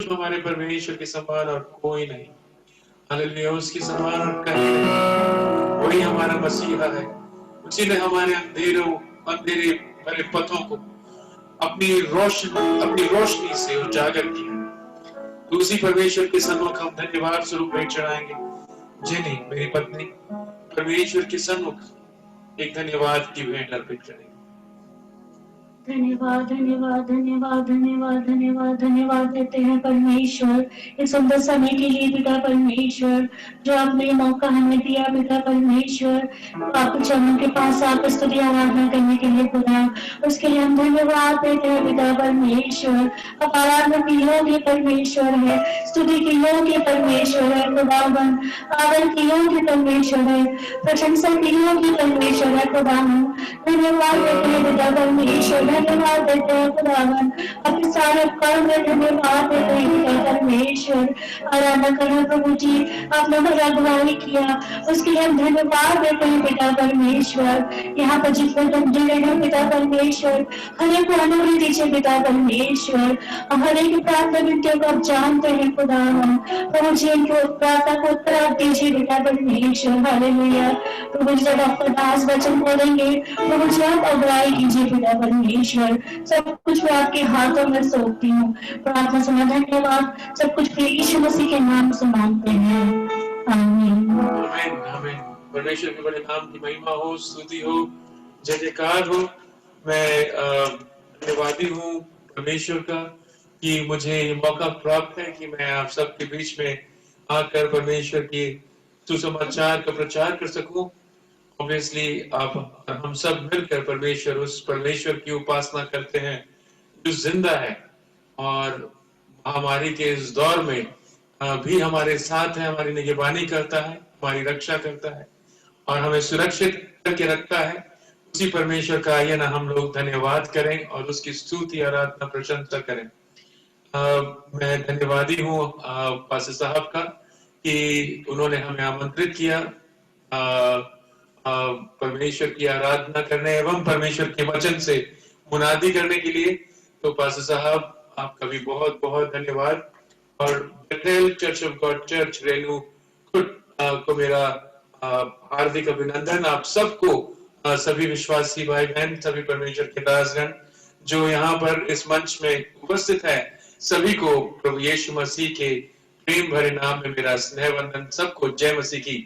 हमारे परमेश्वर के समान और कोई नहीं। हालेलुया, उसके समान और कहीं नहीं। वही हमारा मसीहा है। उसी ने हमारे अंधेरे भरे पथों को अपनी रोशनी से उजागर किया। तो उसी परमेश्वर के सन्मुख हम धन्यवाद स्वरूप भेंट चढ़ाएंगे। जिन्हें मेरी पत्नी परमेश्वर के सन्मुख एक धन्यवाद की भेंट अर्पित करेंगे। धन्यवाद धन्यवाद धन्यवाद धन्यवाद धन्यवाद धन्यवाद देते हैं परमेश्वर इस सुंदर समय के लिए पिता परमेश्वर, जो आपने ये मौका हमें दिया पिता परमेश्वर, आपके चरणों के पास आकर स्तुति आराधना करने के लिए खुदा, उसके लिए हम धन्यवाद देते हैं पिता परमेश्वर। अब आराधना की योग्य परमेश्वर है, स्तुति की योग्य परमेश्वर है खुदावन, आदर की योग्य परमेश्वर है, प्रशंसा की योग्य परमेश्वर है खुदावन। धन्यवाद देते हैं पिता परमेश्वर, धन्यवाद देते हैं खुदावन, अपने सारे कर्म में धन्यवाद देते हैं पिता परमेश्वर। आराधना करना प्रभु जी, आपने हमारी अगुवाई किया, उसके लिए हम धन्यवाद देते हैं पिता परमेश्वर। यहाँ पर जितने लोग जुड़े हैं पिता परमेश्वर, हर एक को अनुग्रह दीजिए पिता परमेश्वर, हर एक प्रार्थना विनतियों को आप जानते हैं खुदावन। प्रभु जी इनको प्रार्थना को उत्तर आप दीजिए पिता परमेश्वर। हालेलुया। प्रभु जी जब आपका दास वचन बोलेंगे, प्रभु जी आप अगुवाई कीजिए पिता परमेश्वर। सब कुछ मैं आपके हाथों में सौंपती हूँ। प्रार्थना सुना, धन्यवाद, सब कुछ यीशु मसीह के नाम से मांगते हैं, आमीन। आमीन आमीन। परमेश्वर के बड़े नाम की महिमा हो, स्तुति हो, जय जयकार हो। मैं धन्यवादी हूँ परमेश्वर का कि मुझे ये मौका प्राप्त है कि मैं आप सबके बीच में आकर परमेश्वर की सुसमाचार का प्रचार कर सकूं। ऑब्वियसली आप हम सब मिलकर उस परमेश्वर की उपासना करते हैं जो जिंदा है और महामारी के इस दौर में भी हमारे साथ है, हमारी निगरानी करता है, हमारी रक्षा करता है और हमें सुरक्षित करके रखता है। उसी परमेश्वर का आइए ना हम लोग धन्यवाद करें और उसकी स्तुति आराधना प्रशंसा करें। मैं धन्यवादी हूँ पास्टर साहब का कि उन्होंने हमें आमंत्रित किया परमेश्वर की आराधना करने एवं परमेश्वर के वचन से मुनादी करने के लिए। तो पास्टर साहब आपका भी बहुत बहुत धन्यवाद। और Bethel church of God church Renu को मेरा हार्दिक अभिनंदन। आप सबको सभी विश्वासी भाई बहन, सभी परमेश्वर के दासगण जो यहाँ पर इस मंच में उपस्थित है, सभी को प्रभु यीशु मसीह के प्रेम भरे नाम में मेरा स्नेह वंदन। सबको जय मसीह की।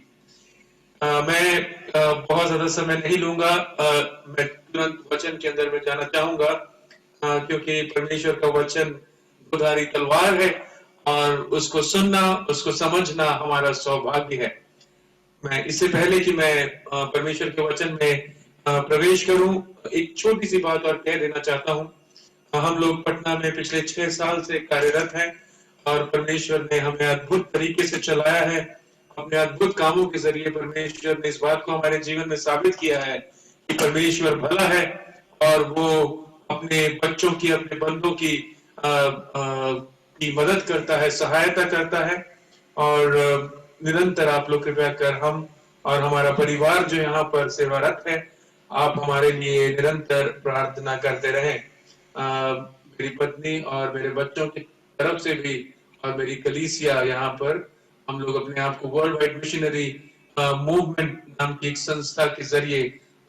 मैं बहुत ज्यादा समय नहीं लूंगा, मैं तुरंत वचन के अंदर में जाना चाहूंगा क्योंकि परमेश्वर का वचन दुधारी तलवार है और उसको सुनना, उसको समझना हमारा सौभाग्य है। मैं इससे पहले कि मैं परमेश्वर के वचन में प्रवेश करूं, एक छोटी सी बात और कह देना चाहता हूं। हम लोग पटना में पिछले 6 साल से कार्यरत हैं और परमेश्वर ने हमें अद्भुत तरीके से चलाया है। अपने अद्भुत कामों के जरिए परमेश्वर ने इस बात को हमारे जीवन में साबित किया है कि परमेश्वर भला है और वो अपने बच्चों की, अपने बंदों की मदद करता है, सहायता करता है। और निरंतर आप लोग कृपया कर हम और हमारा परिवार जो यहाँ पर सेवारत है, आप हमारे लिए निरंतर प्रार्थना करते रहें। मेरी पत्नी और मेरे बच्चों की तरफ से भी और मेरी कलीसिया यहाँ पर हम लोग अपने आप को वर्ल्ड वाइड मिशनरी मूवमेंट नाम की एक संस्था के जरिए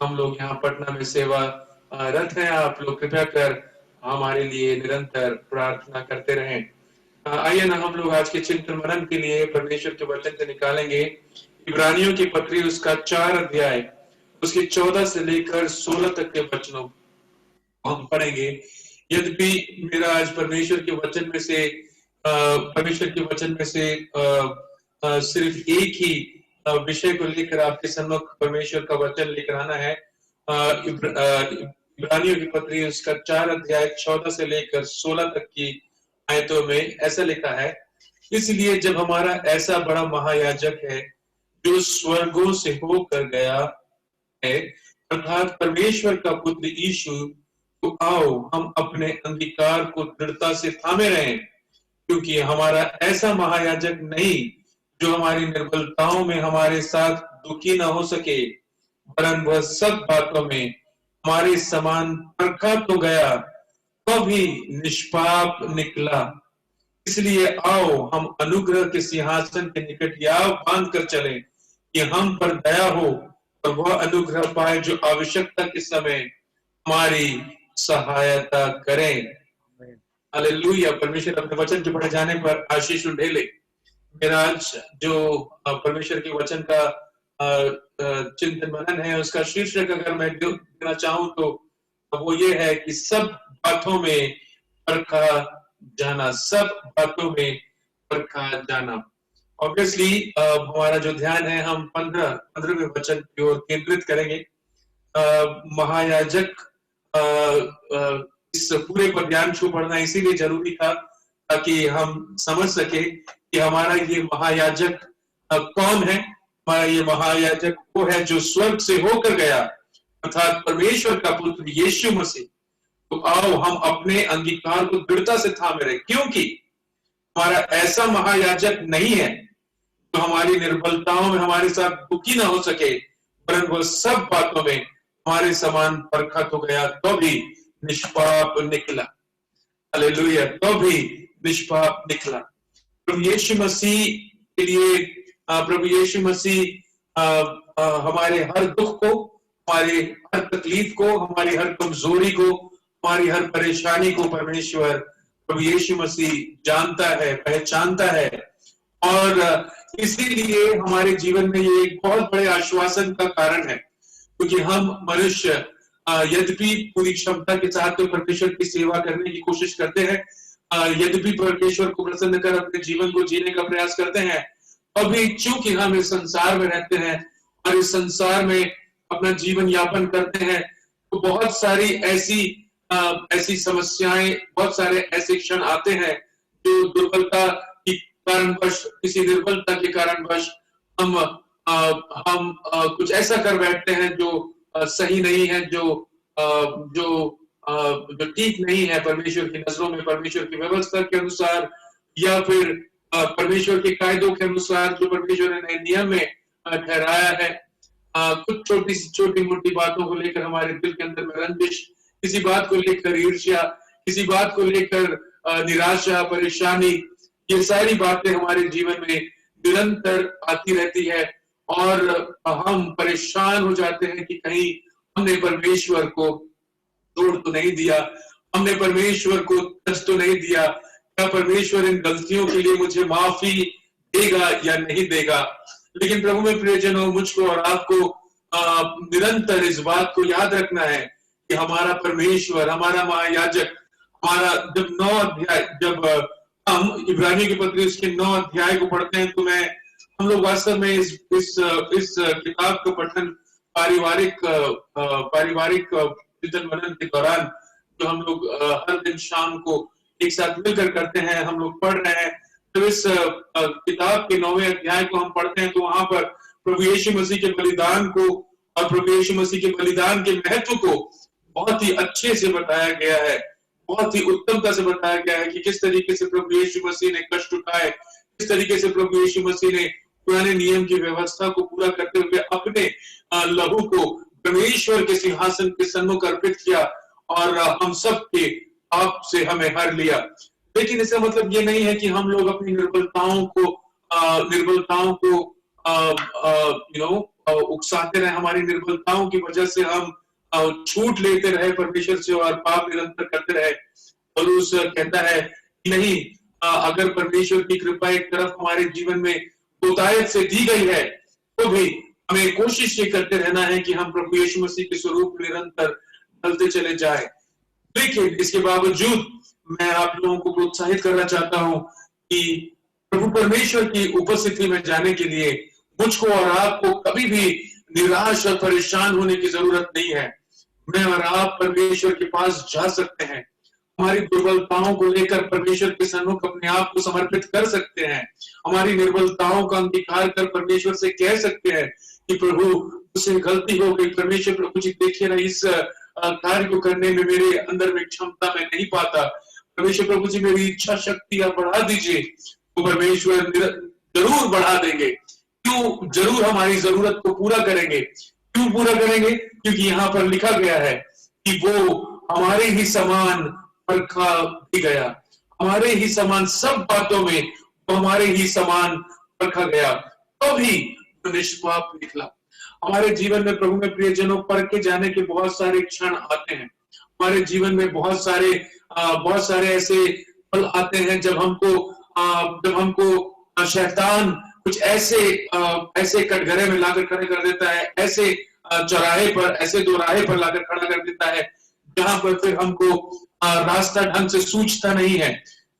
हम लोग यहाँ पटना में सेवा रत हैं। आप लोग कृपया कर हमारे लिए निरंतर प्रार्थना करते रहें। आइए ना हम लोग आज के चिंतन मनन के लिए परमेश्वर के वचन से निकालेंगे इब्रानियों की पत्री, उसका 4 अध्याय, उसके 14 से लेकर 16 तक के वचनों हम पढ़ेंगे। यद्यपि मेरा आज परमेश्वर के वचन में से सिर्फ एक ही विषय को लेकर आपके सम्मुख परमेश्वर का वचन लेकर आना है। इब्रानियों की पत्री उसका 4 अध्याय 14 से लेकर 16 तक की आयतों में ऐसा लिखा है, इसलिए जब हमारा ऐसा बड़ा महायाजक है जो स्वर्गों से होकर गया है, अर्थात परमेश्वर का पुत्र यीशु, तो आओ हम अपने अंगीकार को दृढ़ता से थामे रहें, क्योंकि हमारा ऐसा महायाजक नहीं जो हमारी निर्बलताओं में हमारे साथ दुखी न हो सके, वरन वह सब बातों में हमारे समान परखा तो गया, तो भी निष्पाप निकला। इसलिए आओ हम अनुग्रह के सिंहासन के निकट याव बांध कर चलें कि हम पर दया हो और वह अनुग्रह पाए जो आवश्यकता के समय हमारी सहायता करें। हालेलुया। परमेश्वर अपने वचन के पढ़े जाने पर आशीष उंडेले। मेरा आज जो परमेश्वर के वचन का चिंतन मनन है, उसका शीर्षक अगर मैं देना चाहूं तो वो ये है कि सब बातों में परखा जाना, सब बातों में परखा जाना। ऑब्वियसली हमारा जो ध्यान है, हम 15वें वचन की ओर केंद्रित करेंगे। महायाजक इस पूरे पद्यांश को पढ़ना इसीलिए जरूरी था ताकि हम समझ सके कि हमारा ये महायाजक कौन है। हमारा ये महायाजक वो है जो स्वर्ग से होकर गया, अर्थात परमेश्वर का पुत्र यीशु मसीह। तो आओ हम अपने अंगीकार को दृढ़ता से थामे रहे, क्योंकि हमारा ऐसा महायाजक नहीं है जो हमारी निर्बलताओं में हमारे साथ दुखी ना हो सके, वरन वह सब बातों में हमारे समान परखा तो गया तो भी निष्पाप निकला। हालेलुया। तो भी निष्पाप निकला। प्रभु यीशु मसीह के लिए प्रभु यीशु मसीह हमारे हर दुख को, हमारे हर तकलीफ को, हमारी हर कमजोरी को, हमारी हर परेशानी को परमेश्वर प्रभु यीशु मसीह जानता है, पहचानता है। और इसीलिए हमारे जीवन में ये एक बहुत बड़े आश्वासन का कारण है, क्योंकि हम मनुष्य यद्यपि पूरी क्षमता के साथ तो परमेश्वर की सेवा करने की कोशिश करते हैं, यद्यपि परमेश्वर को प्रसन्न कर अपने जीवन को जीने का प्रयास करते हैं, अभी चूंकि हम इस संसार में रहते हैं और इस संसार में अपना जीवन यापन करते हैं, तो बहुत सारी ऐसी समस्याएं, बहुत सारे ऐसे क्षण आते हैं जो दुर्बलता के कारणवश, किसी निर्बलता के कारणवश हम कुछ ऐसा कर बैठते हैं जो सही नहीं है, जो ठीक नहीं है परमेश्वर की नजरों में, परमेश्वर की व्यवस्था के अनुसार, या फिर परमेश्वर के कायदों के अनुसार जो परमेश्वर ने नियम में ठहराया है। कुछ छोटी मोटी बातों को लेकर हमारे दिल के अंदर में रंजिश, किसी बात को लेकर ईर्ष्या, किसी बात को लेकर निराशा, परेशानी, ये सारी बातें हमारे जीवन में निरंतर आती रहती है और हम परेशान हो जाते हैं कि कहीं हमने परमेश्वर को तोड़ तो नहीं दिया, हमने परमेश्वर को तज तो नहीं दिया, क्या परमेश्वर इन गलतियों के लिए मुझे माफी देगा या नहीं देगा। लेकिन प्रभु में प्रियजनों, मुझको और आपको निरंतर इस बात को याद रखना है कि हमारा परमेश्वर, हमारा महायाजक, हमारा जब हम इब्रानियों की पत्री उसके 9 अध्याय को पढ़ते हैं, तो हम लोग वास्तव में इस किताब का पठन पारिवारिक चिंतन मनन के दौरान जो हम लोग हर दिन शाम को एक साथ मिलकर करते हैं, हम लोग पढ़ रहे हैं। तो इस किताब के 9वें अध्याय को हम पढ़ते हैं, तो वहां पर प्रभु यीशु मसीह के बलिदान को और प्रभु यीशु मसीह के बलिदान के महत्व को बहुत ही अच्छे से बताया गया है, बहुत ही उत्तमता से बताया गया है कि किस तरीके से प्रभु यीशु मसीह ने कष्ट उठाए, किस तरीके से प्रभु यीशु मसीह ने पुराने नियम की व्यवस्था को पूरा करते हुए अपने लहू को परमेश्वर के सिंहासन के सन्मुख अर्पित किया और हम सब के पाप से हमें हर लिया। लेकिन इसका मतलब ये नहीं है कि हम लोग अपनी निर्बलताओं को उकसाते रहे, हमारी निर्बलताओं की वजह से हम छूट लेते रहे परमेश्वर से और पाप निरंतर करते रहे। और उस कहता है कि नहीं, अगर परमेश्वर की कृपा एक तरफ हमारे जीवन में बहुतायत से दी गई है, तो भी हमें कोशिश ये करते रहना है कि हम प्रभु यीशु मसीह के स्वरूप निरंतर ढलते चले जाए। लेकिन इसके बावजूद मैं आप लोगों को प्रोत्साहित करना चाहता हूं कि प्रभु परमेश्वर की उपस्थिति में जाने के लिए मुझको और आपको कभी भी निराश और परेशान होने की जरूरत नहीं है। मैं और आप परमेश्वर के पास जा सकते हैं, हमारी दुर्बलताओं को लेकर परमेश्वर के सन्मुख अपने आप को समर्पित कर सकते हैं, हमारी निर्बलताओं का अंगीकार कर परमेश्वर से कह सकते हैं कि प्रभु मुझसे गलती हो गई, परमेश्वर प्रभु जी देखिए ना, इस कार्य को करने में मेरे अंदर में क्षमता मैं नहीं पाता, परमेश्वर प्रभु जी मेरी इच्छा शक्ति आप बढ़ा दीजिए। तो परमेश्वर जरूर बढ़ा देंगे। क्यों? जरूर हमारी जरूरत को पूरा करेंगे। क्यों पूरा करेंगे? क्योंकि यहाँ पर लिखा गया है कि वो हमारे ही समान परखा भी गया, हमारे ही समान सब बातों में वो हमारे ही समान रखा गया, तो भी वो निष्पाप निकला। हमारे जीवन में प्रभु में प्रियजनों परखे जाने के बहुत सारे क्षण आते हैं। हमारे जीवन में बहुत सारे ऐसे पल आते हैं जब हमको शैतान कुछ ऐसे कटघरे में लाकर खड़े कर देता है, ऐसे चौराहे पर, ऐसे दोराहे पर लाकर खड़ा कर देता है जहां पर फिर हमको रास्ता ढंग से सूझता नहीं है।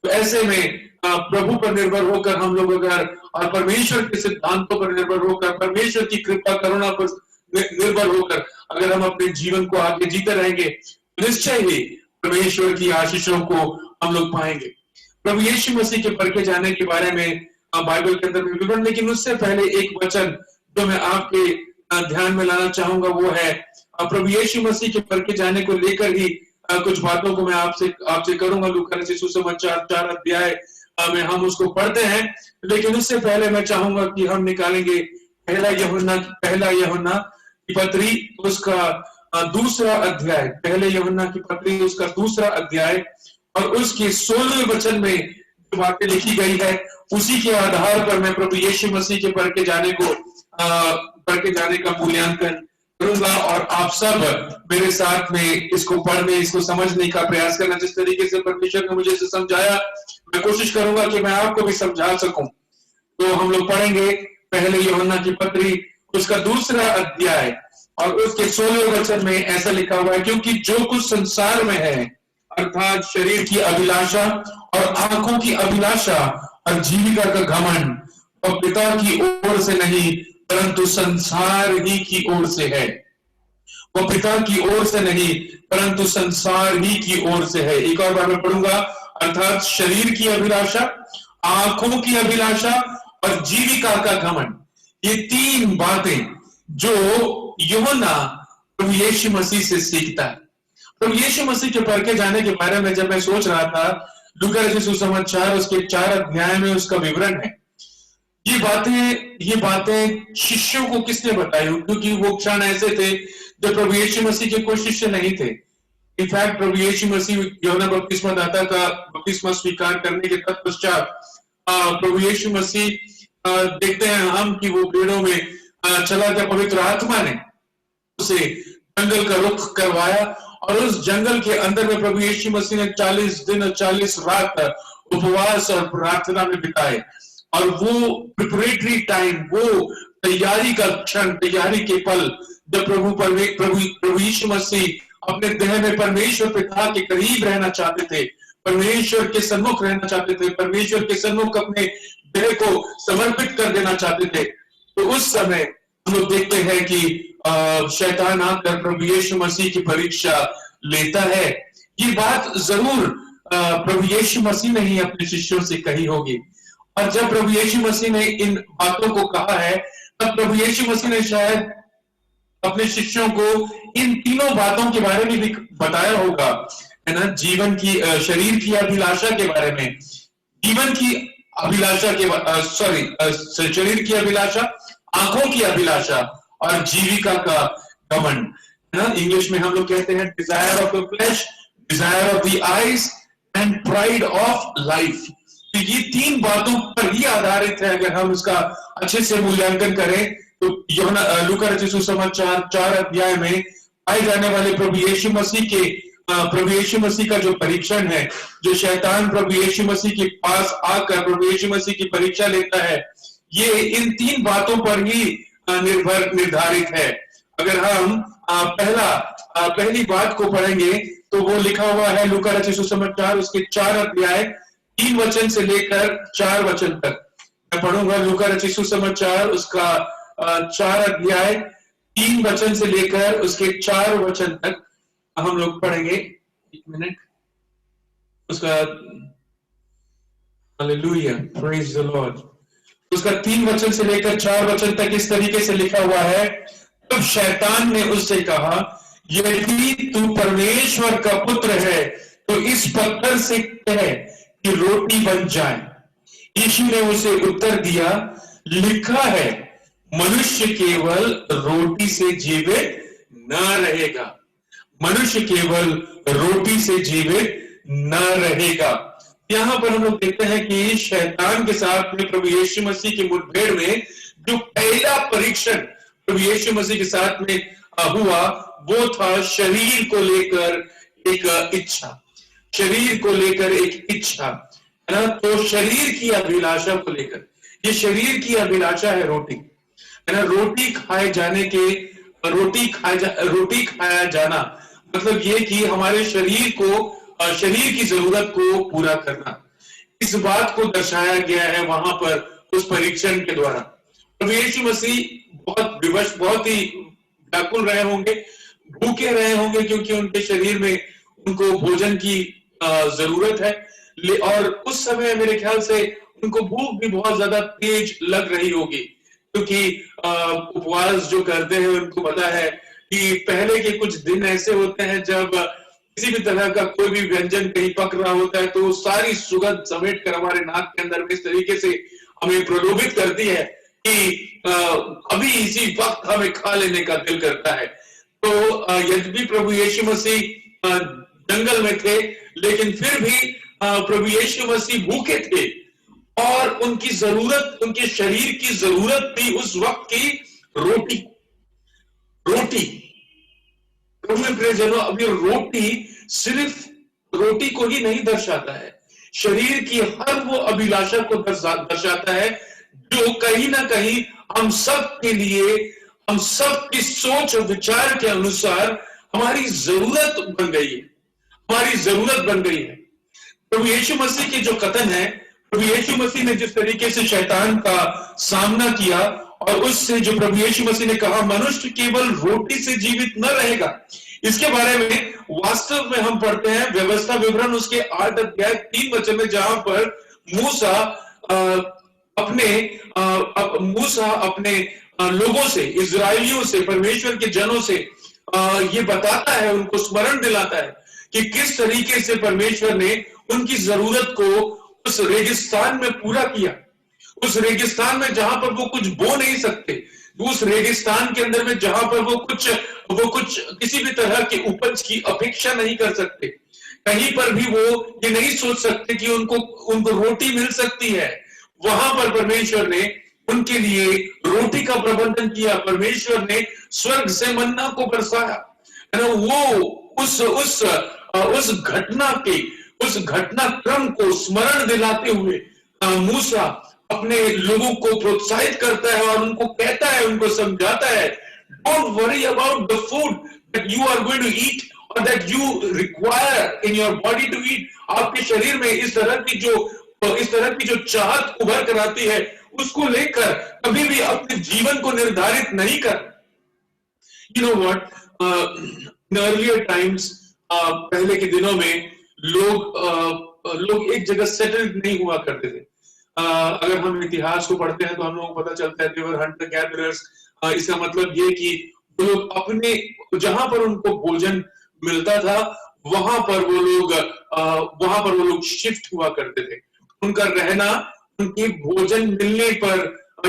तो ऐसे में प्रभु पर निर्भर होकर हम लोग अगर, और परमेश्वर के सिद्धांतों पर निर्भर होकर, परमेश्वर की कृपा करुणा पर निर्भर होकर अगर हम अपने जीवन को आगे जीते रहेंगे, निश्चय ही परमेश्वर की आशीषों को हम लोग पाएंगे। प्रभु यीशु मसीह के परखे जाने के बारे में बाइबल के अंदर में विवरण, लेकिन उससे पहले एक वचन जो मैं आपके ध्यान में लाना चाहूंगा वो है प्रभु यीशु मसीह के परखे जाने को लेकर ही कुछ बातों को मैं आपसे करूंगा। लूका रचित सुसमाचार 4 अध्याय में हम उसको पढ़ते हैं, लेकिन उससे पहले मैं चाहूंगा कि हम निकालेंगे पहला यूहन्ना की पत्री उसका दूसरा अध्याय, पहले यूहन्ना की पत्री उसका दूसरा अध्याय और उसके 16वें वचन में जो बातें लिखी गई है उसी के आधार पर मैं प्रभु यीशु मसीह के परखे जाने का मूल्यांकन करूंगा और आप सब मेरे साथ में इसको पढ़ने, इसको समझने का प्रयास करना। जिस तरीके से परमेश्वर ने मुझे इसे समझाया, मैं कोशिश करूंगा कि मैं आपको भी समझा सकूं। तो हम लोग पढ़ेंगे पहले यूहन्ना की पत्री उसका दूसरा अध्याय और उसके 16वें वचन में ऐसा लिखा हुआ है, क्योंकि जो कुछ संसार में है अर्थात शरीर की अभिलाषा और आंखों की अभिलाषा और जीविका का घमंड, और पिता की ओर से नहीं परंतु संसार ही की ओर से है। वो पिता की ओर से नहीं परंतु संसार ही की ओर से है। एक और बार मैं पढ़ूंगा, अर्थात शरीर की अभिलाषा, आंखों की अभिलाषा और जीविका का घमंड, ये 3 बातें जो यूहन्ना प्रभु यीशु मसीह से सीखता है। प्रभु यीशु मसीह के परखे जाने के बारे में जब मैं सोच रहा था, लूका रचित सुसमाचार उसके 4 अध्याय में उसका विवरण है। ये बातें शिष्यों को किसने बताई? क्योंकि वो क्षण ऐसे थे जब प्रभु यीशु मसीह के कोई शिष्य नहीं थे। इनफैक्ट प्रभु यीशु मसीह यूहन्ना बपतिस्मा दाता का बपतिस्मा स्वीकार करने के तत्पश्चात प्रभु यीशु मसीह देखते हैं हम कि वो भीड़ों में चला गया। पवित्र आत्मा ने उसे जंगल का रुख करवाया और उस जंगल के अंदर में प्रभु यीशु मसीह ने 40 दिन और 40 रात उपवास और प्रार्थना में बिताए। और वो प्रिपरेटरी टाइम, वो तैयारी का क्षण, तैयारी के पल जब प्रभु यीशु मसीह अपने देह में परमेश्वर पिता के करीब रहना चाहते थे, परमेश्वर के सन्मुख रहना चाहते थे, परमेश्वर के सन्मुख अपने देह को समर्पित कर देना चाहते थे। तो उस समय हम लोग देखते हैं कि शैतान आकर प्रभु यीशु मसीह की परीक्षा लेता है। ये बात जरूर प्रभु यीशु मसीह ने ही अपने शिष्यों से कही होगी। और जब प्रभु यीशु मसीह ने इन बातों को कहा है, तब प्रभु यीशु मसीह ने शायद अपने शिष्यों को इन तीनों बातों के बारे में भी बताया होगा, है ना। जीवन की, शरीर की अभिलाषा के बारे में, जीवन की अभिलाषा के शरीर की अभिलाषा, आंखों की अभिलाषा और जीविका का घमंड, है ना। इंग्लिश में हम लोग कहते हैं desire of the flash, desire of the eyes and pride of life. तो ये 3 बातों पर ही आधारित है। अगर हम उसका अच्छे से मूल्यांकन करें तो लूका रचित सुसमाचार 4 अध्याय में पाए जाने वाले प्रभु यीशु मसीह का जो परीक्षण है, जो शैतान प्रभु यीशु मसीह के पास आकर प्रभु यीशु मसीह की परीक्षा लेता है, ये इन 3 बातों पर ही निर्धारित है। अगर हम पहली बात को पढ़ेंगे तो वो लिखा हुआ है लूका रचित सुसमाचार उसके 4 अध्याय 3 वचन से लेकर 4 वचन तक। मैं पढ़ूंगा लूका रचित सुसमाचार उसका 4 अध्याय 3 वचन से लेकर उसके 4 वचन तक हम लोग पढ़ेंगे। 1 मिनट, उसका हालेलुया, प्रेज द लॉर्ड। उसका 3 वचन से लेकर 4 वचन तक इस तरीके से लिखा हुआ है, तब शैतान ने उससे कहा, यदि तू परमेश्वर का पुत्र है तो इस पत्थर से कह कि रोटी बन जाए। यीशु ने उसे उत्तर दिया, लिखा है मनुष्य केवल रोटी से जीवित न रहेगा, मनुष्य केवल रोटी से जीवित न रहेगा। यहाँ पर हम लोग देखते हैं कि शैतान के साथ में प्रभु यीशु मसीह की मुठभेड़ में जो पहला परीक्षण प्रभु यीशु मसीह के साथ में हुआ, वो था शरीर को लेकर एक इच्छा, शरीर को लेकर एक इच्छा, है ना। तो शरीर की अभिलाषा को लेकर, ये शरीर की अभिलाषा है रोटी, है ना। रोटी खाया जाना मतलब ये कि हमारे शरीर को, शरीर की जरूरत को पूरा करना, इस बात को दर्शाया गया है वहां पर उस परीक्षण के द्वारा। प्रभु यीशु मसीह बहुत विवश, बहुत ही व्याकुल रहे होंगे, भूखे रहे होंगे, क्योंकि उनके शरीर में उनको भोजन की जरूरत है। और उस समय मेरे ख्याल से उनको भूख भी बहुत ज्यादा तेज लग रही होगी, क्योंकि उपवास जो करते हैं उनको पता है कि पहले के कुछ दिन ऐसे होते हैं जब किसी भी तरह का कोई भी व्यंजन कहीं पक रहा होता है तो सारी सुगंध समेट कर हमारे नाक के अंदर में इस तरीके से हमें प्रलोभित करती है कि अभी इसी वक्त हमें खा लेने का दिल करता है। तो यद्यपि प्रभु यीशु मसीह जंगल में थे, लेकिन फिर भी प्रभु यीशु मसीह भूखे थे और उनकी जरूरत, उनके शरीर की जरूरत थी उस वक्त की रोटी। प्रभु प्रियजनों, अभी रोटी सिर्फ रोटी को ही नहीं दर्शाता है, शरीर की हर वो अभिलाषा को दर्शाता है जो कहीं ना कहीं हम सब के लिए, हम सब की सोच और विचार के अनुसार हमारी जरूरत बन गई है, हमारी जरूरत बन गई है। प्रभु यीशु मसीह की जो कथन है, प्रभु यीशु मसीह ने जिस तरीके से शैतान का सामना किया और उससे जो प्रभु यीशु मसीह ने कहा मनुष्य केवल रोटी से जीवित न रहेगा, इसके बारे में वास्तव में हम पढ़ते हैं व्यवस्था विवरण उसके 8 अध्याय 3 वचन में, जहां पर मूसा अपने लोगों से, इजरायलियों से, परमेश्वर के जनों से ये बताता है, उनको स्मरण दिलाता है कि किस तरीके से परमेश्वर ने उनकी जरूरत को उस रेगिस्तान में पूरा किया, उस रेगिस्तान में जहां पर वो कुछ बो नहीं सकते, उस रेगिस्तान के अंदर में जहां पर वो कुछ किसी भी तरह की उपज की अपेक्षा नहीं कर सकते, कहीं पर भी वो ये नहीं सोच सकते कि उनको रोटी मिल सकती है। वहां पर परमेश्वर ने उनके लिए रोटी का प्रबंधन किया, परमेश्वर ने स्वर्ग से मन्ना को बरसाया, है ना। वो उस घटनाक्रम को स्मरण दिलाते हुए मूसा अपने लोगों को प्रोत्साहित करता है और उनको कहता है, उनको समझाता है, don't worry about the food that you are going to eat और that you require in your body to eat. आपके शरीर में इस तरह की जो चाहत उभर कर आती है, उसको लेकर कभी भी अपने जीवन को निर्धारित नहीं कर। You know what, in earlier times, पहले के दिनों में लोग एक जगह सेटल्ड नहीं हुआ करते थे। अगर हम इतिहास को पढ़ते हैं तो हम लोगों को पता चलता है they were hunter gatherers। इसका मतलब ये कि वो लोग अपने, जहां पर उनको भोजन मिलता था वहां पर वो लोग शिफ्ट हुआ करते थे। उनका रहना उनके भोजन मिलने पर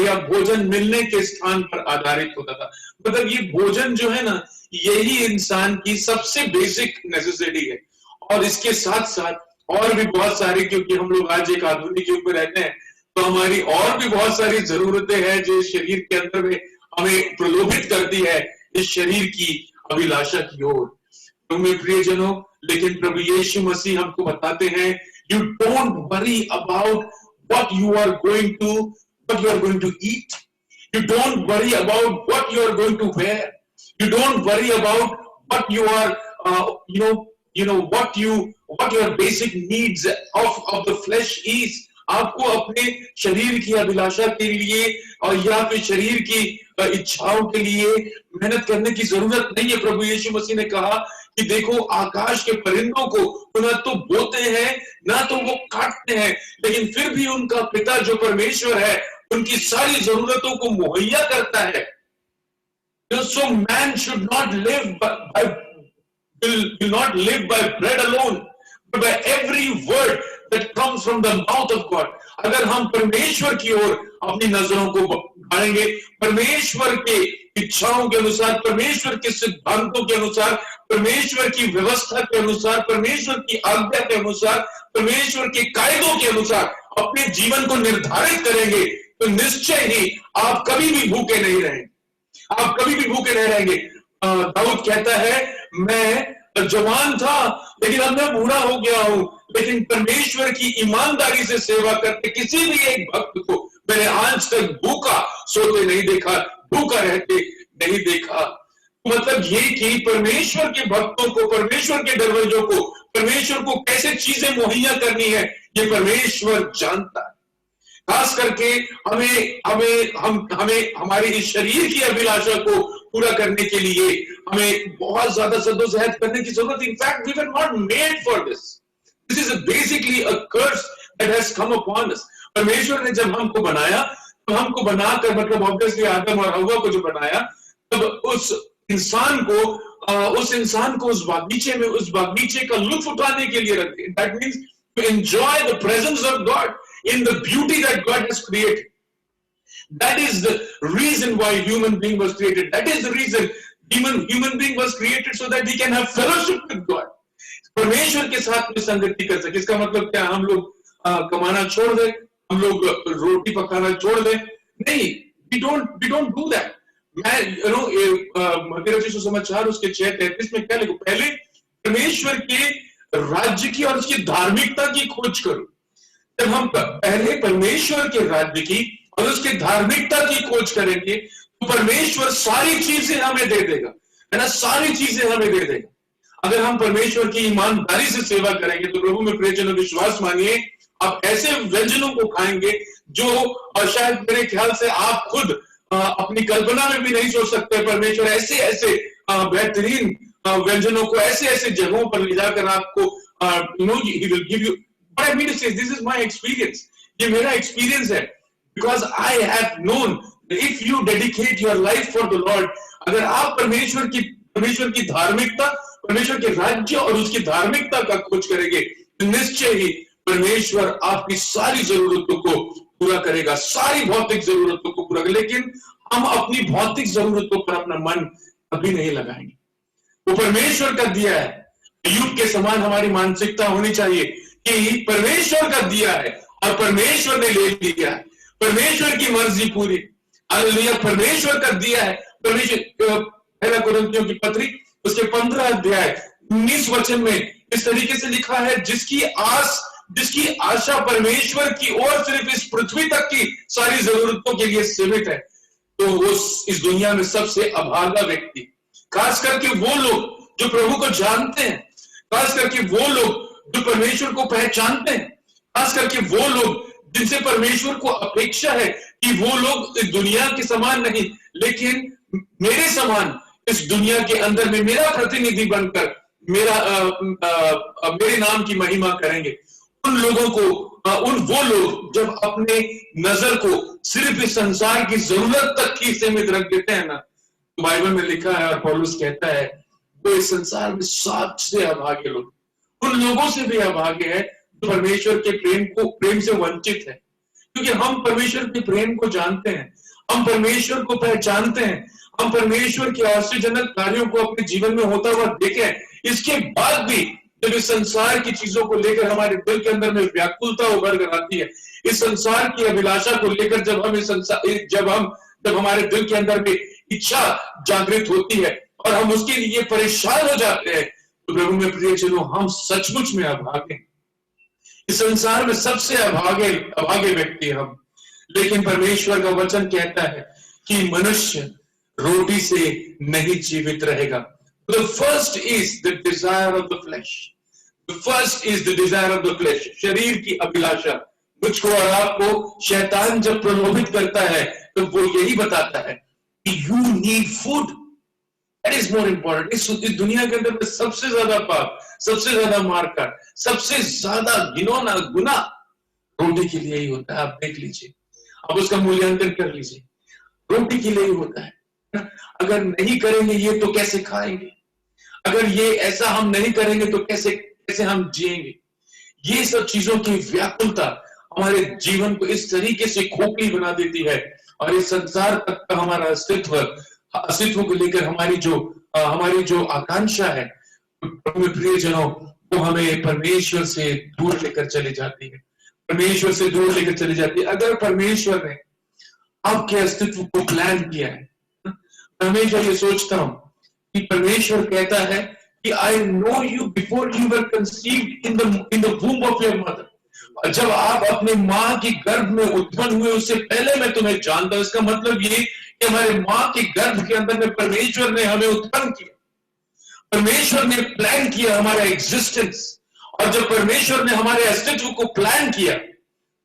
या भोजन मिलने के स्थान पर आधारित होता था। मतलब ये भोजन जो है ना, यही इंसान की सबसे बेसिक नेसेसिटी है। और इसके साथ साथ और भी बहुत सारी, क्योंकि हम लोग आज एक आधुनिक युग में रहते हैं, तो हमारी और भी बहुत सारी जरूरतें हैं जो शरीर के अंदर में हमें प्रलोभित करती है इस शरीर की अभिलाषा की ओर। तो मेरे प्रियजनों, लेकिन प्रभु यीशु मसीह हमको बताते हैं, you don't worry about what you are going to eat. You don't worry about what you are going to wear. You don't worry about what you are, what your basic needs of the flesh is. आपको अपने शरीर की अभिलाषा के लिए और या फिर शरीर की इच्छाओं के लिए मेहनत करने की जरूरत नहीं है। प्रभु यीशु मसीह ने कहा कि देखो, आकाश के परिंदों को ना तो बोते हैं ना तो वो काटते हैं, लेकिन फिर भी उनका पिता जो परमेश्वर है उनकी सारी जरूरतों को मुहैया करता है। So man should not live by bread alone, but by every word that comes from the mouth of God. अगर हम परमेश्वर की ओर अपनी नजरों को बढ़ाएंगे, परमेश्वर के इच्छाओं के अनुसार, परमेश्वर के सिद्धांतों के अनुसार, परमेश्वर की व्यवस्था के अनुसार, परमेश्वर की आज्ञा के अनुसार, परमेश्वर के कायदों के अनुसार अपने जीवन को निर्धारित करेंगे तो निश्चय ही आप कभी भी भूखे नहीं रहेंगे, आप कभी भी भूखे नहीं रहेंगे। दाऊद कहता है, मैं जवान था लेकिन अब मैं बूढ़ा हो गया हूं, लेकिन परमेश्वर की ईमानदारी से सेवा करते किसी भी एक भक्त को मैंने आज तक भूखा सोते नहीं देखा, भूखा रहते नहीं देखा। मतलब ये कि परमेश्वर के भक्तों को, परमेश्वर के दरवाजों को, परमेश्वर को कैसे चीजें मुहैया करनी है, ये परमेश्वर जानता है। खास करके हमें हमारे इस शरीर की अभिलाषा को पूरा करने के लिए हमें बहुत ज्यादा जद्दोजहद करने की जरूरत। In fact we were not made for this. This is basically a curse that has come upon us. परमेश्वर ने जब हमको बनाया, तो हमको बनाकर, मतलब ऑब्वियसली आदम और हव्वा को जो बनाया, तब उस इंसान को उस बागीचे का लुत्फ उठाने के लिए रख दिया। That means to enjoy the presence of God in the beauty that God has created. That is the reason why human being was created. That is the reason human being was created, so that he can have fellowship with God. परमेश्वर के साथ में संगति कर सके। इसका मतलब क्या, हम लोग कमाना छोड़ दें, हम लोग रोटी पकाना छोड़ दें? नहीं, we don't do that. मैं मध्य सुसमाचार उसके 6:33 में क्या लिखूं? पहले परमेश्वर के राज्य की और उसकी धार्मिकता की खोज करो। जब हम पहले परमेश्वर के राज्य की और उसके धार्मिकता की खोज करेंगे तो परमेश्वर सारी चीजें हमें दे देगा, है ना, सारी चीजें हमें दे देगा। अगर हम परमेश्वर की ईमानदारी से सेवा करेंगे तो प्रभु में प्रियजनों, विश्वास मानिए, आप ऐसे व्यंजनों को खाएंगे जो शायद मेरे ख्याल से आप खुद अपनी कल्पना में भी नहीं सोच सकते। परमेश्वर ऐसे ऐसे बेहतरीन व्यंजनों को ऐसे ऐसे जगहों पर ले जाकर आपको he will give you. What I mean to say, this is my experience. ये मेरा experience है, because I have known that if you dedicate your life for the Lord, अगर आप परमेश्वर की धार्मिकता, परमेश्वर के राज्य और उसकी धार्मिकता का खोज करेंगे, तो निश्चय ही परमेश्वर आपकी सारी जरूरतों को पूरा करेगा, सारी भौतिक जरूरतों को पूरा करेगा। लेकिन हम अपनी भौतिक जरूरतों पर अपना मन कभी नहीं लगाएंगे। वो परमेश्वर का दिया है। अय्यूब के समान हमारी मानसिकता होनी चाहिए कि परमेश्वर का दिया है और परमेश्वर ने ले लिया है, परमेश्वर की मर्जी पूरी। हालेलुया, परमेश्वर का दिया है। परमेश्वर, पहला कुरिन्थियों की पत्री उसके 15 अध्याय 19 वचन में इस तरीके से लिखा है, जिसकी आशा परमेश्वर की ओर सिर्फ इस पृथ्वी तक की सारी जरूरतों के लिए सीमित है, तो वो इस दुनिया में सबसे अभागा व्यक्ति, खास करके वो लोग जो प्रभु को जानते हैं, खास करके वो लोग जो परमेश्वर को पहचानते हैं, खास करके वो लोग जिनसे परमेश्वर को अपेक्षा है कि वो लोग इस दुनिया के समान नहीं लेकिन मेरे समान इस दुनिया के अंदर में मेरा प्रतिनिधि बनकर मेरे नाम की महिमा करेंगे। उन लोगों को, वो लोग जब अपने नजर को सिर्फ इस संसार की जरूरत तक ही सीमित रख देते हैं ना, तो बाइबल में लिखा है और पौलुस कहता है, वो इस संसार में सबसे अभागे लोग, उन लोगों से भी अभागे है जो परमेश्वर के प्रेम से वंचित है। क्योंकि हम परमेश्वर के प्रेम को जानते हैं, हम परमेश्वर को पहचानते हैं, हम परमेश्वर के आश्चर्यजनक कार्यों को अपने जीवन में होता हुआ देखे। इसके बाद भी जब इस संसार की चीजों को लेकर हमारे दिल के अंदर में व्याकुलता उभर कर आती है, इस संसार की अभिलाषा को लेकर जब हमारे दिल के अंदर में इच्छा जागृत होती है और हम उसके लिए परेशान हो जाते हैं, तो प्रभु में प्रियजनों, हम सचमुच में अभागे, इस संसार में सबसे अभागे व्यक्ति हम। लेकिन परमेश्वर का वचन कहता है कि मनुष्य रोटी से नहीं जीवित रहेगा। The first is the desire of the flesh. The first is the desire of the flesh. शरीर की अभिलाषा। मुझको और आपको शैतान जब प्रलोभित करता है तो वो यही बताता है कि you need food. That is more important. इस दुनिया के अंदर में सबसे ज्यादा पाप, सबसे ज्यादा मारकाट, सबसे ज्यादा घिनौना गुनाह रोटी के लिए ही होता है। आप देख लीजिए, आप उसका मूल्यांकन कर लीजिए, रोटी के लिए ही होता है। अगर नहीं करेंगे ये तो कैसे खाएंगे, अगर ये ऐसा हम नहीं करेंगे तो कैसे हम जिएंगे। ये सब चीजों की व्याकुलता हमारे जीवन को इस तरीके से खोखली बना देती है और इस संसार तक का हमारा अस्तित्व अस्तित्व को लेकर हमारी जो आकांक्षा है, प्रियजनों, वो हमें परमेश्वर से दूर लेकर चली जाती है, परमेश्वर से दूर लेकर चली जाती है। अगर परमेश्वर ने आपके अस्तित्व को प्लान किया है, मैं हमेशा ये सोचता हूं कि परमेश्वर कहता है कि I no you before you were conceived in the womb of your mother. जब आप अपने मां के गर्भ में उत्पन्न हुए उससे पहले मैं तुम्हें जानता हूं। इसका मतलब ये कि हमारे मां के गर्भ के अंदर में परमेश्वर ने हमें उत्पन्न किया, परमेश्वर ने प्लान किया हमारा एग्जिस्टेंस। और जब परमेश्वर ने हमारे अस्तित्व को प्लान किया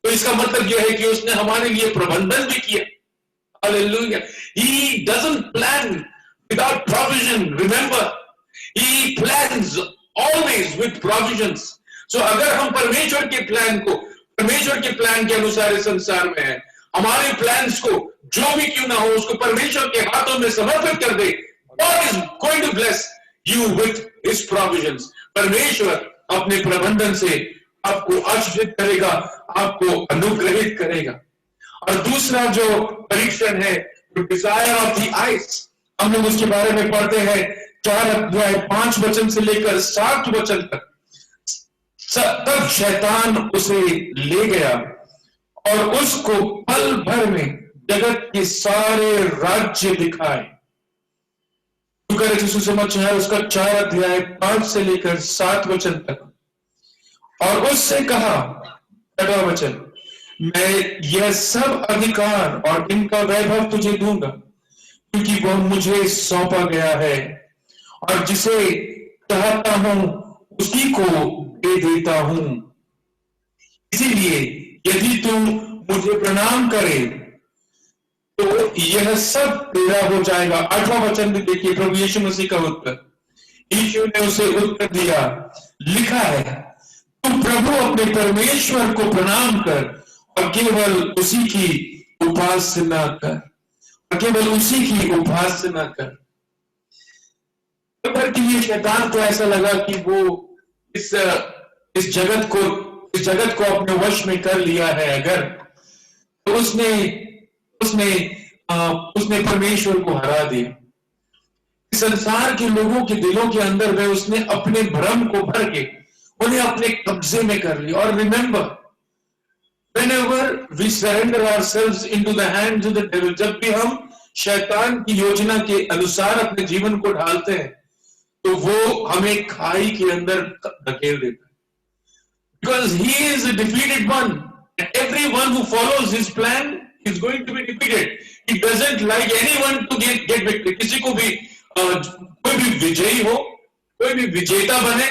तो इसका मतलब यह है कि उसने हमारे लिए प्रबंधन भी किया। Hallelujah. He doesn't plan without provision. Remember, he plans always with provisions. So अगर हम परमेश्वर के प्लान के अनुसार इस संसार में है, हमारे प्लान्स को जो भी क्यों ना हो उसको परमेश्वर के हाथों में समर्पित कर दे, God is going to bless you with his provisions. परमेश्वर अपने प्रबंधन से आपको आशीषित करेगा, आपको अनुग्रहित करेगा। और दूसरा जो परीक्षण है, डिजायर ऑफ द आइज, हम लोग उसके बारे में पढ़ते हैं 4 अध्याय 5 वचन से लेकर 7 वचन तक। तब शैतान उसे ले गया और उसको पल भर में जगत के सारे राज्य दिखाए। समझ है उसका 4 अध्याय 5 से लेकर 7 वचन तक। और उससे कहा, 6वां वचन, मैं यह सब अधिकार और इनका वैभव तुझे दूंगा क्योंकि वह मुझे सौंपा गया है, और जिसे चाहता हूं उसी को दे देता हूं। इसीलिए यदि तू मुझे प्रणाम करे तो यह सब तेरा हो जाएगा। 8वां वचन भी देखिए, प्रभु यीशु मसीह का उत्तर। यीशु ने उसे उत्तर दिया, लिखा है, तू प्रभु अपने परमेश्वर को प्रणाम कर और केवल उसी की उपासना कर, और केवल उसी की उपासना कर। कि ये शैतान को ऐसा लगा कि वो इस जगत को अपने वश में कर लिया है अगर, तो उसने परमेश्वर को हरा दिया। संसार के लोगों के दिलों के अंदर में उसने अपने भ्रम को भर के उन्हें अपने कब्जे में कर लिया। और remember, whenever we surrender ourselves into the hands of the devil, जब भी हम शैतान की योजना के अनुसार अपने जीवन को ढालते हैं तो वो हमें खाई के अंदर धकेल देता है। Because he is a defeated one, and everyone who follows his plan is going to be defeated. He doesn't like anyone to get victory. किसी को भी कोई भी विजयी हो, कोई भी विजेता बने,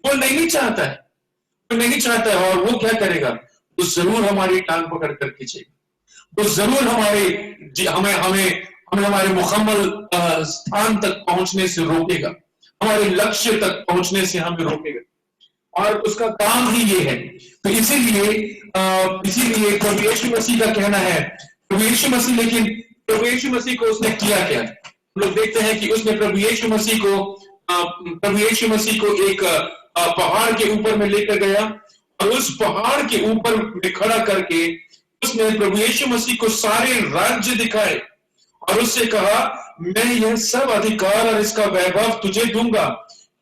वो नहीं चाहता है। और वो क्या करेगा, वो जरूर हमारी टांग पकड़ कर खींचेगा, वो जरूर हमें हमारे मुकम्मल स्थान तक पहुंचने से रोकेगा, हमारे लक्ष्य तक पहुंचने से हमें रोकेगा। और उसका काम ही ये है। तो इसीलिए प्रभु यीशु मसीह का कहना है, प्रभु यीशु मसीह को उसने किया क्या? हम लोग देखते हैं कि उसने प्रभु यीशु मसीह को एक पहाड़ के ऊपर में लेकर गया, और उस पहाड़ के ऊपर में खड़ा करके उसने प्रभु यीशु मसीह को सारे राज्य दिखाए और उससे कहा, मैं यह सब अधिकार और इसका वैभव तुझे दूंगा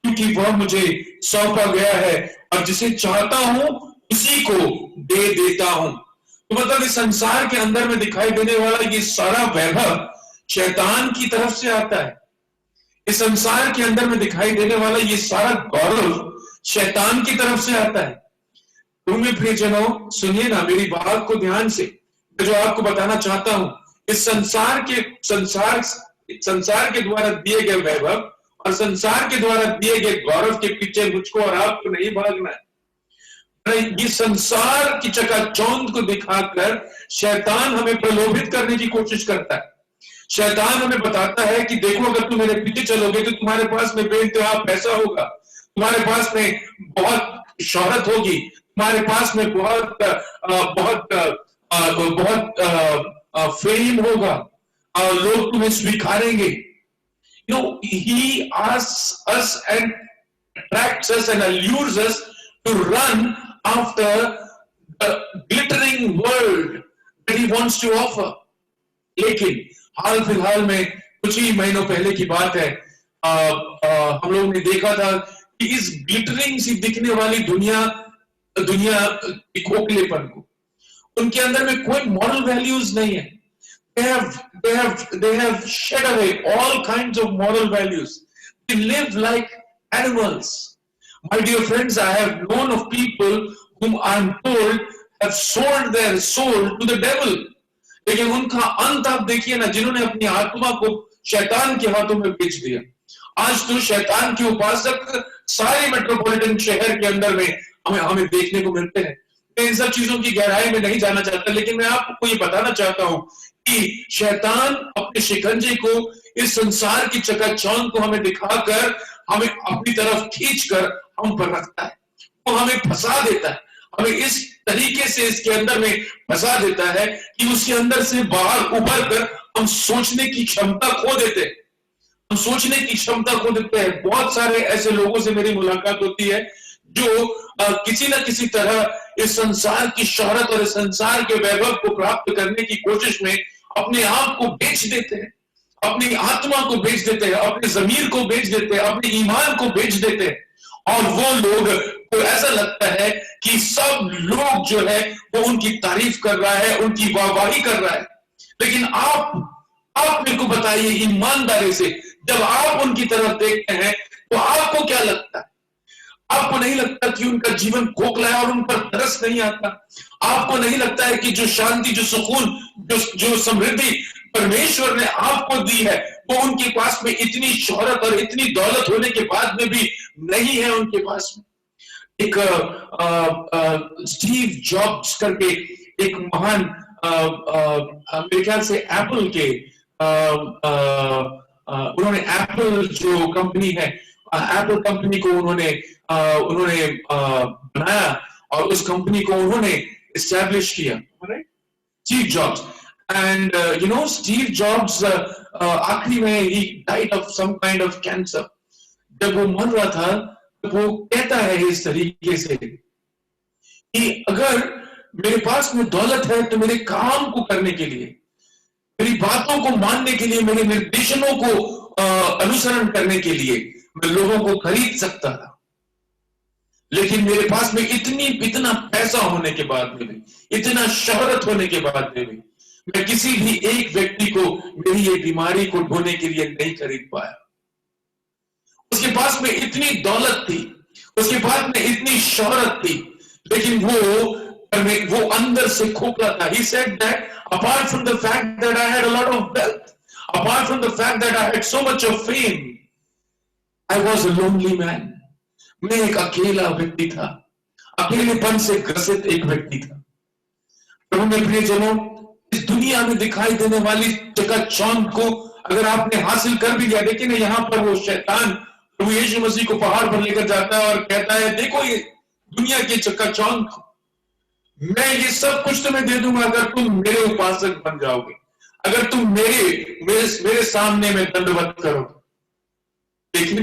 क्योंकि वह मुझे सौंपा गया है, और जिसे चाहता हूं उसी को दे देता हूं। तो मतलब इस संसार के अंदर में दिखाई देने वाला ये सारा वैभव शैतान की तरफ से आता है। इस संसार के अंदर में दिखाई देने वाला ये सारा गौरव शैतान की तरफ से आता है। तुम्हें प्रियजनों, सुनिए ना मेरी बात को ध्यान से, मैं जो आपको बताना चाहता हूं, इस संसार के द्वारा दिए गए वैभव और संसार के द्वारा दिए गए गौरव के पीछे मुझको और आपको नहीं भागना है। ये संसार की चकाचौंध को दिखाकर शैतान हमें प्रलोभित करने की कोशिश करता है। शैतान हमें बताता है कि देखो, अगर तुम मेरे पीछे चलोगे तो तुम्हारे पास में बेइंतहा पैसा होगा, तुम्हारे पास में बहुत शोहरत होगी, तुम्हारे पास में बहुत फेम होगा, लोग तुम्हें स्वीकारेंगे। You know, he asks us and attracts us and allures us to run after the glittering world that he wants to offer. लेकिन हाल फिलहाल में कुछ ही महीनों पहले की बात है, हम लोगों ने देखा था कि इस ग्लिटरिंग सी दिखने वाली दुनिया के खोखलेपन को, उनके अंदर में कोई मॉरल वैल्यूज नहीं है. They have shed away all kinds of moral values. They live like animals. My dear friends, I have known of people whom I am told have sold their soul to the devil. लेकिन उनका अंत आप देखिए ना, जिन्होंने अपनी आत्मा को शैतान के हाथों में बेच दिया. आज तो शैतान के उपासक सारे मेट्रोपॉलिटन शहर के अंदर में हमें देखने को मिलते हैं. मैं इन सब चीजों की गहराई में नहीं जाना चाहता, लेकिन मैं आपको ये बताना चाहता हूं कि शैतान अपने शिकंजे को, इस संसार की चकाचौंध को हमें दिखाकर, हमें अपनी तरफ खींचकर हम पर रखता है. वो हमें फंसा देता है, हमें इस तरीके से इसके अंदर में फंसा देता है कि उसके अंदर से बाहर उभर कर हम सोचने की क्षमता खो देते हैं. हम सोचने की क्षमता खो देते हैं. बहुत सारे ऐसे लोगों से मेरी मुलाकात होती है जो किसी न किसी तरह इस संसार की शोहरत और इस संसार के वैभव को प्राप्त करने की कोशिश में अपने आप को बेच देते हैं, अपनी आत्मा को बेच देते हैं, अपने जमीर को बेच देते हैं, अपने ईमान को बेच देते हैं. और वो लोग को ऐसा लगता है कि सब लोग जो है वो उनकी तारीफ कर रहा है, उनकी वाहवाही कर रहा है. लेकिन आप मेरे को बताइए ईमानदारी से, जब आप उनकी तरफ देखते हैं तो आपको क्या लगता है? आपको नहीं लगता कि उनका जीवन खोखला है और उन पर तरस नहीं आता? आपको नहीं लगता है कि जो शांति, जो सुकून, जो समृद्धि परमेश्वर ने आपको दी है, वो उनके पास में इतनी शोहरत और इतनी दौलत होने के बाद में भी नहीं है उनके पास में? एक स्टीव जॉब्स करके एक महान, मेरे ख्याल से एप्पल के, उन्होंने एप्पल जो कंपनी है, एप्पल कंपनी को उन्होंने बनाया और उस कंपनी को उन्होंने एस्टैब्लिश किया, Steve Jobs. And you know, Steve Jobs आखिरी में ही died of some kind of cancer. जब वो मर रहा था तो वो कहता है इस तरीके से कि अगर मेरे पास में दौलत है तो मेरे काम को करने के लिए, मेरी बातों को मानने के लिए, मेरे निर्देशनों को अनुसरण करने के लिए मैं लोगों को खरीद सकता था. लेकिन मेरे पास में इतना पैसा होने के बाद में भी, इतना शोहरत होने के बाद में भी, मैं किसी भी एक व्यक्ति को मेरी ये बीमारी को ढोने के लिए नहीं खरीद पाया. उसके पास में इतनी दौलत थी, उसके पास में इतनी शोहरत थी, लेकिन वो अंदर से खोखला था. He said that apart from the fact that I had a lot of wealth, apart from the fact that I had so much of fame, I was a lonely man. मैं एक अकेला व्यक्ति था, अकेलेपन से ग्रसित एक व्यक्ति था. प्रभु में प्रियजनों, इस दुनिया में दिखाई देने वाली चकाचौंध को अगर आपने हासिल कर भी लिया, देखिए ना, यहाँ पर वो शैतान प्रभु यीशु मसीह को पहाड़ पर लेकर जाता है और कहता है, देखो ये दुनिया की चकाचौंध, मैं ये सब कुछ तुम्हें दे दूंगा अगर तुम मेरे उपासक बन जाओगे, अगर तुम मेरे सामने में दंडवत करोगे. लेकिन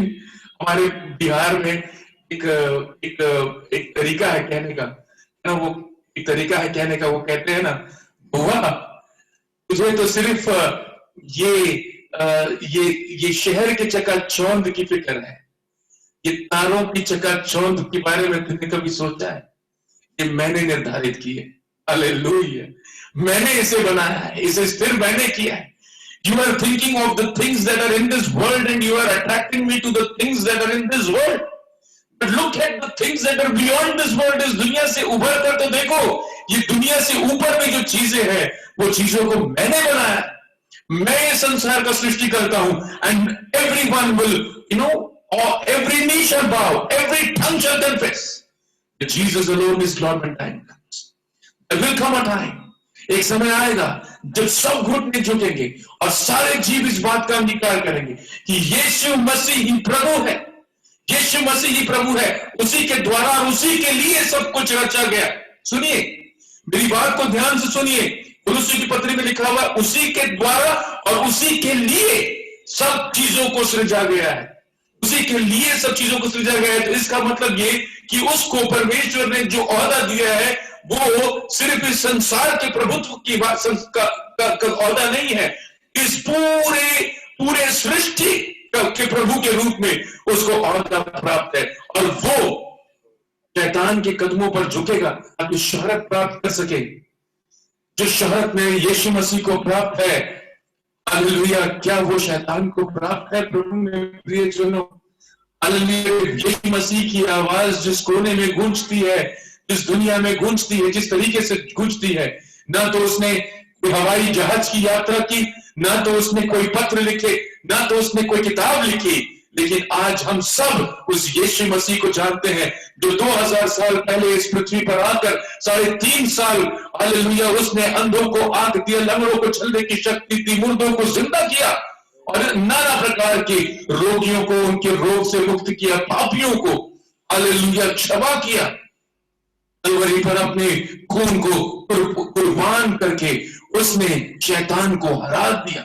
हमारे बिहार में एक तरीका है कहने का, ना, वो एक तरीका है कहने का, वो कहते हैं ना, बुआ तुझे तो सिर्फ ये शहर के चकाचौंध की फिक्र है, ये तारों की चकाचौंध के बारे में तुमने कभी सोचा है? ये मैंने निर्धारित की है. हालेलुया, मैंने इसे बनाया है, इसे स्थिर मैंने किया है. You are thinking of the things that are in this world and you are attracting me to the things that are in this world. But look at the things that are beyond this world. इस दुनिया से उभर कर तो देखो, ये दुनिया से ऊपर में जो चीजें हैं, वो चीजों को मैंने बनाया. मैं ये संसार का सृष्टि करता हूं. And everyone will, you know, or every knee shall bow, every tongue shall confess that Jesus alone is Lord when time comes. There will come a time, एक समय आएगा जब सब घुटने झुकेंगे और सारे जीव इस बात का अंगीकार करेंगे कि यीशु मसीह ही प्रभु है, यीशु मसीह ही प्रभु है. उसी के द्वारा और उसी के लिए सब कुछ रचा गया. सुनिए, मेरी बात को ध्यान से सुनिए. कुलुस्सी की पत्री में लिखा हुआ, उसी के द्वारा और उसी के लिए सब चीजों को सृजा गया है. उसी के लिए सब चीजों को सृजा गया है. तो इसका मतलब ये कि उसको परमेश्वर ने जो ओहदा दिया है, वो सिर्फ इस संसार के प्रभुत्व की बात का ओहदा नहीं है. इस पूरे पूरे सृष्टि के प्रभु के रूप में उसको ओहदा प्राप्त है, और वो शैतान के कदमों पर झुकेगा ताकि शोहरत प्राप्त कर सके, जो शोहरत में यीशु मसीह को प्राप्त है। हालेलुया! क्या वो शैतान को प्राप्त है प्रभु में प्रियजनों? हालेलुया! यीशु मसीह की आवाज जिस कोने में गूंजती है, जिस दुनिया में गूंजती है, जिस तरीके से गूंजती है, ना तो उसने कोई हवाई जहाज की यात्रा की, ना तो उसने कोई पत्र लिखे, ना तो उसने कोई किताब लिखी, लेकिन आज हम सब उस यीशु मसीह को जानते हैं जो 2000 साल पहले इस पृथ्वी पर आकर 3.5 साल हालेलुया उसने अंधों को आंख दिया, लंगड़ों को चलने की शक्ति दी, मुर्दों को जिंदा किया और नाना प्रकार के रोगियों को उनके रोग से मुक्त किया, पापियों को हालेलुया क्षमा किया। कलवरी पर अपने खून को कुर्बान करके उसने शैतान को हरा दिया।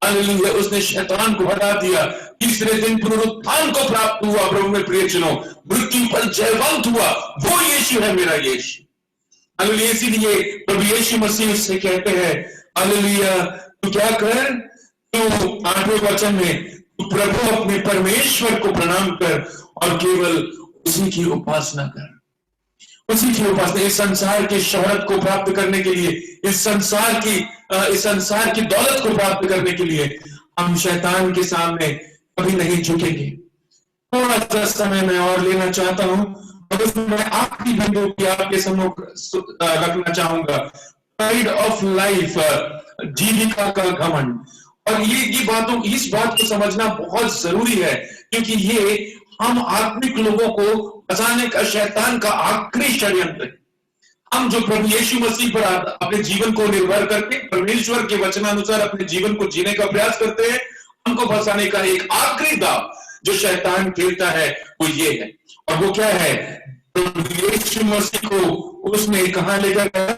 हालेलुया! उसने शैतान को हरा दिया। तीसरे दिन पुनरुत्थान को प्राप्त हुआ। प्रभु में प्रियजनों, मृत्यु पर जयवंत हुआ। वो यीशु है, मेरा यीशु। हालेलुया! इसीलिए प्रभु यीशु मसीह उससे कहते हैं, हालेलुया, तू क्या कर, तू 8वें वचन में, तू प्रभु अपने परमेश्वर को प्रणाम कर और केवल उसी की उपासना कर, उसी की उपासना। इस संसार की शोहरत को प्राप्त करने के लिए, इस संसार की दौलत को प्राप्त करने के लिए हम शैतान के सामने कभी नहीं झुकेंगे। थोड़ा सा समय मैं और लेना चाहता हूं और उसमें आखिरी बिंदु की आपके सम्मुख रखना चाहूंगा, प्राइड ऑफ लाइफ, जीविका का घमंड। और इस बात को समझना बहुत जरूरी है, क्योंकि ये हम आत्मिक लोगों को बचाने का शैतान का आखिरी षड्यंत्र है। हम जो प्रभु यीशु मसीह पर अपने जीवन को निर्भर करके परमेश्वर के वचनानुसार अपने जीवन को जीने का प्रयास करते हैं, हमको फंसाने का एक आखिरी दाव जो शैतान खेलता है वो ये है। और वो क्या है? प्रभु यीशु मसीह को उसने कहां लेकर गया?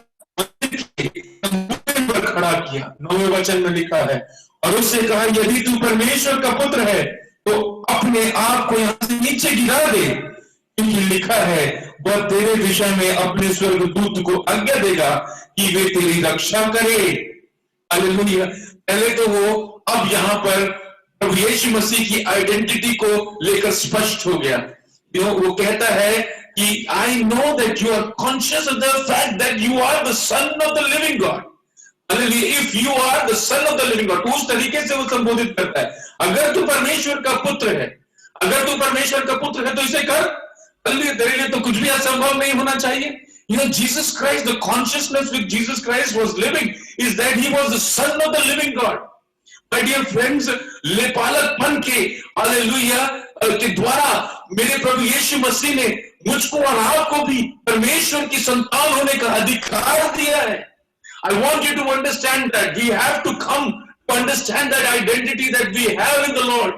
पर खड़ा किया। 9वें वचन में लिखा है, और उससे कहा, यदि तू परमेश्वर का पुत्र है तो अपने आप को यहां से नीचे गिरा दे, क्योंकि लिखा है, वह तेरे विषय में अपने स्वर्गदूत को आज्ञा देगा कि वे तेरी रक्षा करे। हालेलुया! पहले तो वो अब यहां पर प्रभु यीशु मसीह की आइडेंटिटी को लेकर स्पष्ट हो गया। वो कहता है कि I know that you are conscious of the fact that you are the son of the living God. If you are the son of the living God, उस तरीके से वो संबोधित करता है। अगर तू परमेश्वर का पुत्र है, अगर तू परमेश्वर का पुत्र है तो इसे कर। तेरे लिए तो कुछ भी असंभव नहीं होना चाहिए। You know, Jesus Christ, the consciousness which Jesus Christ was living is that he was the son of the living God. My dear friends, लेपालकपन के हालेलुया के द्वारा मेरे प्रभु यीशु मसीह ने मुझको और आपको भी परमेश्वर की संतान होने का अधिकार दिया है। I want you to understand that we have to come to understand that identity that we have in the Lord.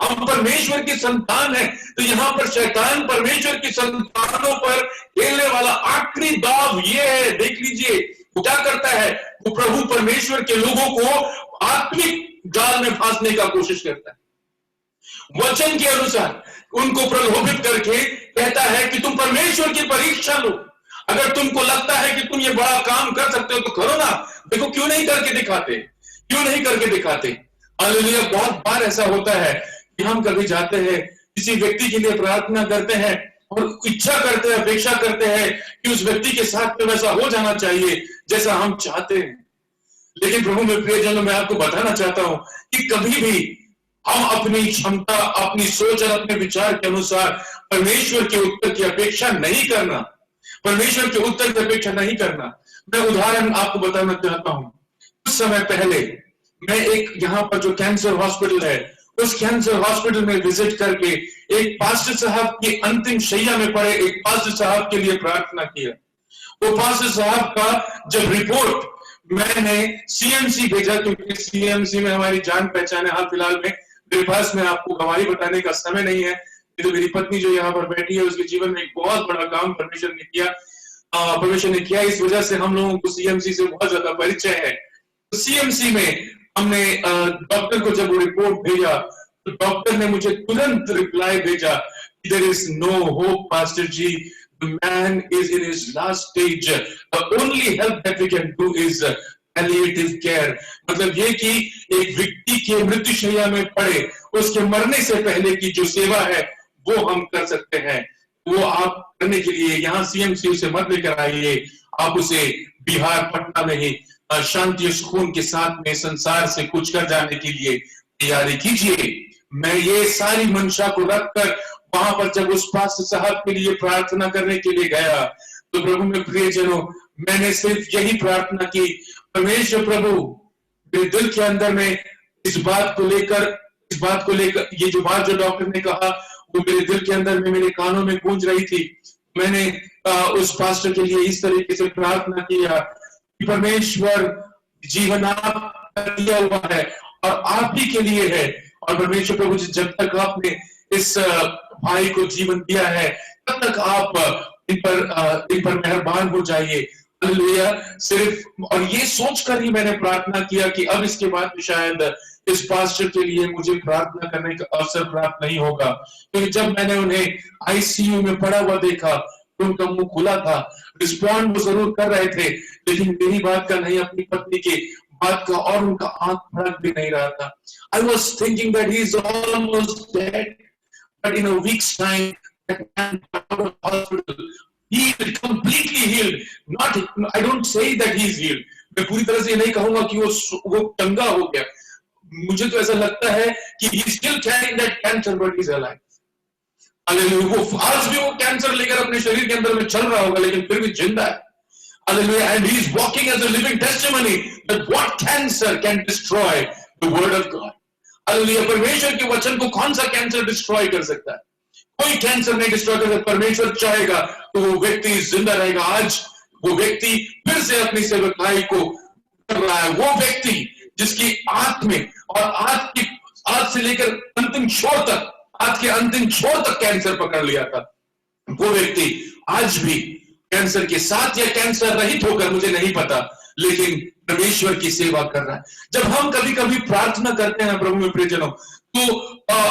हम परमेश्वर की संतान है, तो यहां पर शैतान परमेश्वर की संतानों पर खेलने वाला आखिरी दाव ये है। देख लीजिए वो क्या करता है। वो प्रभु परमेश्वर के लोगों को आत्मिक जाल में फांसने का कोशिश करता है। वचन के अनुसार उनको प्रलोभित करके कहता है कि तुम परमेश्वर की परीक्षा लो। अगर तुमको लगता है कि तुम ये बड़ा काम कर सकते हो तो करो ना। देखो क्यों नहीं करके दिखाते, क्यों नहीं करके दिखाते। हालेलुया! बहुत बार ऐसा होता है कि हम कभी जाते हैं, किसी व्यक्ति के लिए प्रार्थना करते हैं और इच्छा करते हैं, अपेक्षा करते हैं कि उस व्यक्ति के साथ तो वैसा हो जाना चाहिए जैसा हम चाहते हैं। लेकिन प्रभु में प्रियजनों, मैं आपको बताना चाहता हूं कि कभी भी हम अपनी क्षमता, अपनी सोच और अपने विचार के अनुसार परमेश्वर के उत्तर की अपेक्षा नहीं करना, परमेश्वर के उत्तर की अपेक्षा नहीं करना। मैं उदाहरण आपको बताना चाहता हूं। कुछ समय पहले मैं एक यहाँ पर जो कैंसर हॉस्पिटल है, उस कैंसर हॉस्पिटल में विजिट करके एक पास्टर साहब की अंतिम शैया में पड़े एक पास्टर साहब के लिए प्रार्थना किया। वो पास्टर साहब का जब रिपोर्ट मैंने सीएमसी भेजा, क्योंकि सीएमसी में हमारी जान पहचान है। हाल फिलहाल में मेरे पास में आपको गवाही बताने का समय नहीं है। तो मेरी पत्नी जो यहाँ पर बैठी है, उसके जीवन में एक बहुत बड़ा काम परमेश्वर ने किया। इस वजह से हम लोगों को सीएमसी से बहुत ज्यादा परिचय है। तो सीएमसी में हमने डॉक्टर को जब वो रिपोर्ट भेजा तो डॉक्टर ने मुझे तुरंत रिप्लाई भेजा, there is no hope pastor ji, the man is in his last stage, the only help that we can do is palliative care, मतलब ये कि एक व्यक्ति के मृत्युशैया में पड़े उसके मरने से पहले की जो सेवा है वो हम कर सकते हैं। वो आप करने के लिए यहाँ CMC से मत लेकर आइए, आप उसे बिहार पटना में ही शांति और सुकून के साथ में संसार से कुछ कर जाने के लिए तैयारी कीजिए। मैं ये सारी मंशा को रखकर वहां पर जब उस पास्टर साहब के लिए प्रार्थना करने के लिए गया तो प्रभु में प्रियजनों, मैंने सिर्फ यही प्रार्थना की, परमेश्वर प्रभु मेरे दिल के अंदर में इस बात को लेकर ये जो बात जो डॉक्टर ने कहा वो मेरे दिल के अंदर में मेरे कानों में गूंज रही थी। मैंने उस पास्टर के लिए इस तरीके से प्रार्थना किया कि परमेश्वर जीवन आप दिया हुआ है और आप ही के लिए है, और परमेश्वर प्रभु जब तक आपने इस भाई को जीवन दिया है तब तक आप इन पर मेहरबान हो जाइए। हालेलुया। सिर्फ और ये सोचकर ही मैंने प्रार्थना किया कि अब इसके बाद शायद इस पास्टर के लिए मुझे प्रार्थना करने का अवसर प्राप्त नहीं होगा, क्योंकि जब मैंने उन्हें ICU में पड़ा हुआ देखा तो उनका मुंह खुला था, रिस्पॉन्ड वो जरूर कर रहे थे लेकिन मेरी बात का नहीं, अपनी पत्नी की बात का, और उनका आंख फड़क भी नहीं रहा था। I was thinking that he is almost dead, but in a week's time that man out of hospital, he will completely healed. Not, I don't say that he is healed. मैं पूरी तरह से ये नहीं कहूंगा कि वो चंगा हो गया। मुझे तो ऐसा लगता है कि he is still carrying that cancer but he is alive. Hallelujah. वो आज भी वो कैंसर लेकर अपने शरीर के अंदर में चल रहा होगा लेकिन फिर भी जिंदा है। Hallelujah. And he is walking as a living testimony that what cancer can destroy the word of God. Hallelujah. परमेश्वर के वचन को कौन सा कैंसर डिस्ट्रॉय कर सकता है? कोई कैंसर नहीं डिस्ट्रॉय कर सकता। परमेश्वर चाहेगा तो वो व्यक्ति जिंदा रहेगा। आज वो व्यक्ति फिर से अपनी सेवकाई को कर रहा है। वो व्यक्ति जिसकी आंख में और आंख से लेकर अंतिम छोर तक, आंख के अंतिम छोर तक कैंसर पकड़ लिया था, वो व्यक्ति आज भी कैंसर के साथ या कैंसर रहित होकर मुझे नहीं पता, लेकिन परमेश्वर की सेवा कर रहा है। जब हम कभी कभी प्रार्थना करते हैं प्रभु में प्रियजनों, तो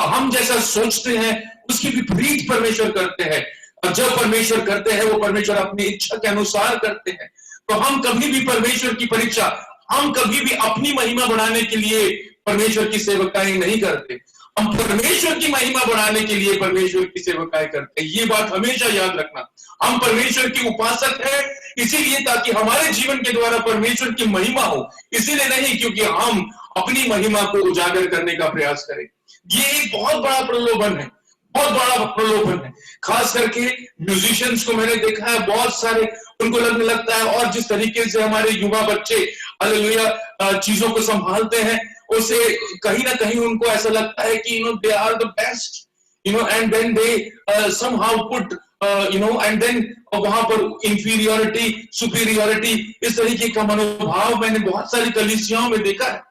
हम जैसा सोचते हैं उसकी विपरीत परमेश्वर करते हैं, और जब परमेश्वर करते हैं वो परमेश्वर अपनी इच्छा के अनुसार करते हैं। तो हम कभी भी परमेश्वर की परीक्षा, हम कभी भी अपनी महिमा बढ़ाने के लिए परमेश्वर की सेवकाई नहीं करते, हम परमेश्वर की महिमा बढ़ाने के लिए परमेश्वर की सेवकाई करते हैं। ये बात हमेशा याद रखना। हम परमेश्वर के उपासक हैं इसीलिए ताकि हमारे जीवन के द्वारा परमेश्वर की महिमा हो, इसीलिए नहीं क्योंकि हम अपनी महिमा को उजागर करने का प्रयास करें। ये एक बहुत बड़ा प्रलोभन है, बहुत बड़ा प्रलोभन है। खास करके म्यूजिशियंस को मैंने देखा है, बहुत सारे उनको लगने लगता है, और जिस तरीके से हमारे युवा बच्चे हालेलुया चीजों को संभालते हैं, उसे कहीं ना कहीं उनको ऐसा लगता है कि they are the best, and then they somehow put and then वहां पर इंफीरियोरिटी, सुपीरियोरिटी, इस तरीके का मनोभाव मैंने बहुत सारी कलीसियाओं में देखा है।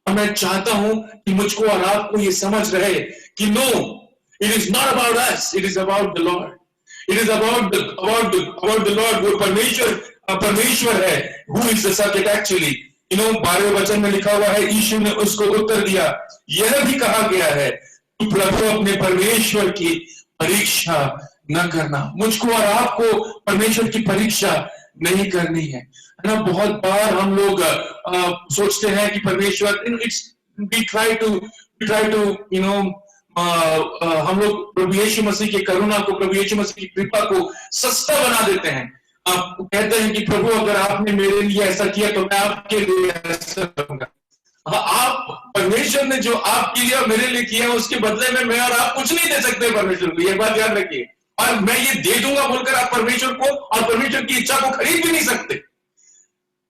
और मैं चाहता हूं कि मुझको और आपको ये समझ रहे कि no, it is not about us, it is about the lord, it is about the lord. वो परमेश्वर है, who is the subject actually. 12वें वचन में लिखा हुआ है, यीशु ने उसको उत्तर दिया, यह भी कहा गया है तू प्रभु अपने परमेश्वर की परीक्षा न करना। मुझको और आपको परमेश्वर की परीक्षा नहीं करनी है ना। बहुत बार हम लोग सोचते हैं कि परमेश्वर, we try to हम लोग प्रभु यीशु मसीह की करुणा को, प्रभु यीशु मसीह की कृपा को सस्ता बना देते हैं। आप कहते हैं कि प्रभु अगर आपने मेरे लिए ऐसा किया तो मैं आपके लिए ऐसा करूंगा। आप, परमेश्वर ने जो आपके लिए मेरे लिए किया उसके बदले में मैं और आप कुछ नहीं दे सकते परमेश्वर को, ये बात याद रखिए। और मैं ये दे दूंगा बोलकर आप परमेश्वर को और परमेश्वर की इच्छा को खरीद भी नहीं सकते,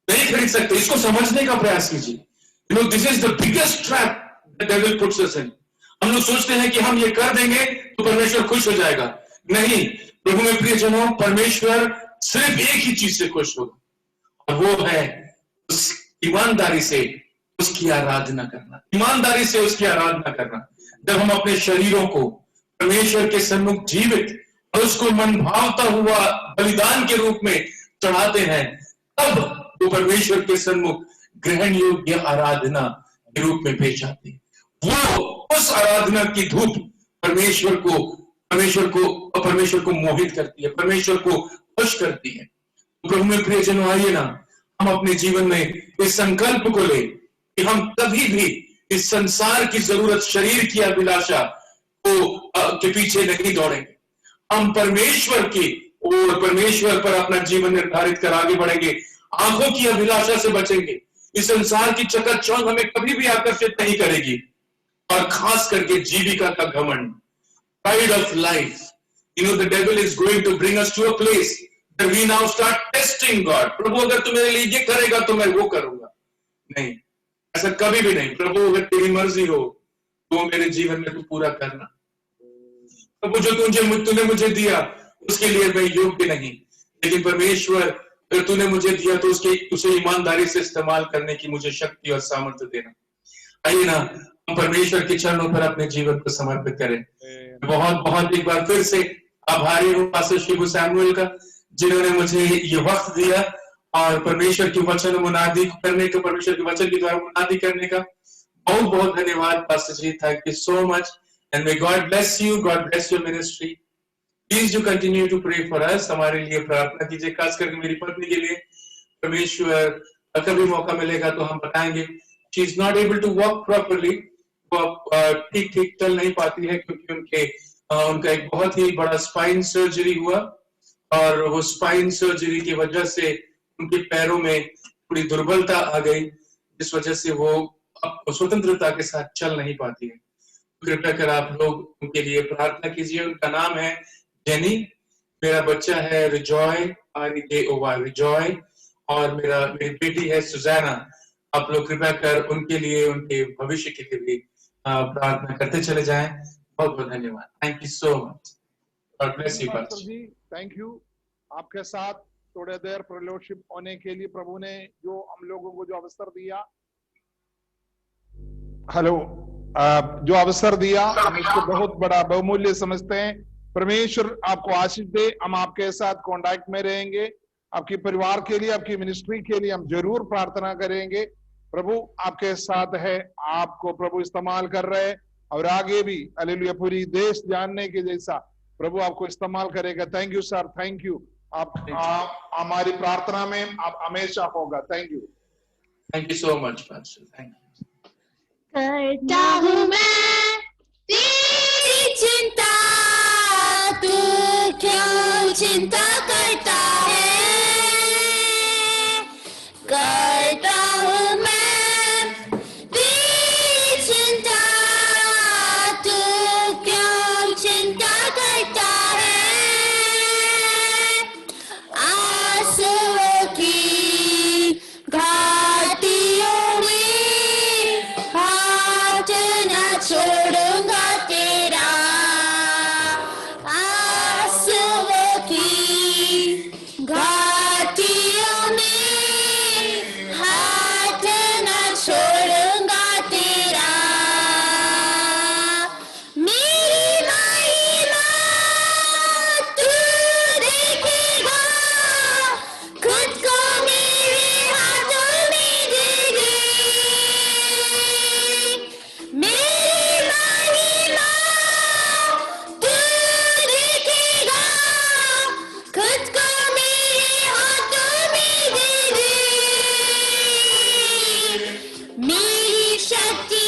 नहीं खरीद सकते। इसको समझने का प्रयास कीजिए। This is the biggest trap the devil puts us in. हम लोग सोचते हैं कि हम ये कर देंगे तो परमेश्वर खुश हो जाएगा। नहीं, प्रभु में प्रियजनों, परमेश्वर सिर्फ एक ही चीज से खुश होगा, और वो है उस ईमानदारी से उसकी आराधना करना, ईमानदारी से उसकी आराधना करना। जब हम अपने शरीरों को परमेश्वर के सम्मुख जीवित और उसको मन भावता हुआ बलिदान के रूप में चढ़ाते हैं, तब वो परमेश्वर के सम्मुख ग्रहण योग्य आराधना के रूप में पेश आते हैं। वो उस आराधना की धूप परमेश्वर को मोहित करती है, परमेश्वर को खुश करती है। तो प्रभु में प्रियजनों, आइए ना, हम अपने जीवन में इस संकल्प को लें कि हम कभी भी इस संसार की जरूरत, शरीर की अभिलाषा के पीछे नहीं दौड़ेंगे। हम परमेश्वर की और परमेश्वर पर अपना जीवन निर्धारित कर आगे बढ़ेंगे। आंखों की अभिलाषा से बचेंगे। इस संसार की चकाचौंध हमें कभी भी आकर्षित नहीं करेगी। और खास करके जीविका का घमंड, pride of life. You know, the devil is going to bring us to a place that we now start testing God. प्रभु अगर तू मेरे लिए ये करेगा तो मैं वो करूंगा। नहीं, ऐसा कभी भी नहीं। प्रभु अगर तेरी मर्जी हो तो मेरे जीवन में तू पूरा करना। प्रभु जो तूने मुझे दिया उसके लिए मैं योग्य नहीं, लेकिन परमेश्वर अगर तूने मुझे दिया तो उसे ईमानदारी से इस्तेमाल करने की मुझे शक्ति और सामर्थ्य देना। आइए ना हम परमेश्वर के चरणों पर अपने जीवन को समर्पित करें। बहुत बहुत एक बार फिर से आभारी हूँ पास्टर शिबू सैमुअल का, जिन्होंने मुझे ये वक्त दिया और परमेश्वर की वचन मुनादी करने का, परमेश्वर के वचन के द्वारा मुनादी करने का बहुत बहुत धन्यवाद pastor ji. Thank you so much and may God bless you, God bless your ministry. Please do continue to pray for us. हमारे लिए प्रार्थना कीजिए, खास करके मेरी पत्नी के लिए। परमेश्वर कभी मौका मिलेगा तो हम बताएंगे। She is not able to walk properly, वो ठीक ठीक चल नहीं पाती है क्योंकि उनका एक बहुत ही बड़ा स्पाइन सर्जरी हुआ और वो स्पाइन सर्जरी की वजह से उनके पैरों में थोड़ी दुर्बलता आ गई, जिस वजह से वो स्वतंत्रता के साथ चल नहीं पाती है। कृपया कर आप लोग उनके लिए प्रार्थना कीजिए। उनका नाम है जेनी, मेरा बच्चा है रिजॉय, REJOY रिजॉय, और मेरी बेटी है सुजैना। आप लोग कृपया कर उनके लिए, उनके भविष्य के लिए भी प्रार्थना करते चले जाएं। बहुत बहुत धन्यवाद। Thank you so much. God bless you pastor ji. Thank you. आपके साथ थोड़े देर फेलोशिप होने के लिए प्रभु ने जो हम लोगों को जो अवसर दिया, जो अवसर दिया, हम इसको बहुत बड़ा बहुमूल्य समझते हैं। परमेश्वर आपको आशीष दे। हम आपके साथ कांटेक्ट में रहेंगे। आपके परिवार के लिए, आपकी मिनिस्ट्री के लिए हम जरूर प्रार्थना करेंगे। प्रभु आपके साथ है, आपको प्रभु इस्तेमाल कर रहे हैं और आगे भी हालेलुया पूरी देश जानने के जैसा प्रभु आपको इस्तेमाल करेगा। Thank you sir, thank you. आप हमारी प्रार्थना में आप हमेशा होगा। Thank you so much pastor. Thank you. करता हूँ मैं तेरी चिंता, तू क्यों चिंता करता है। करता हूँ मैं तेरी चिंता, तू क्यों चिंता करता है। आंसुओं की घाटियों में हाथ न छोड़ूंगा तेरा। आंसुओं की घाटियों में हाथ न छोड़ूंगा तेरा। मेरी महिमा तू देखेगा, खुद को मेरे हाथों में दे दे। मेरी महिमा तू देखेगा, खुद को मेरे हाथों में दे दे। मेरी शक्ति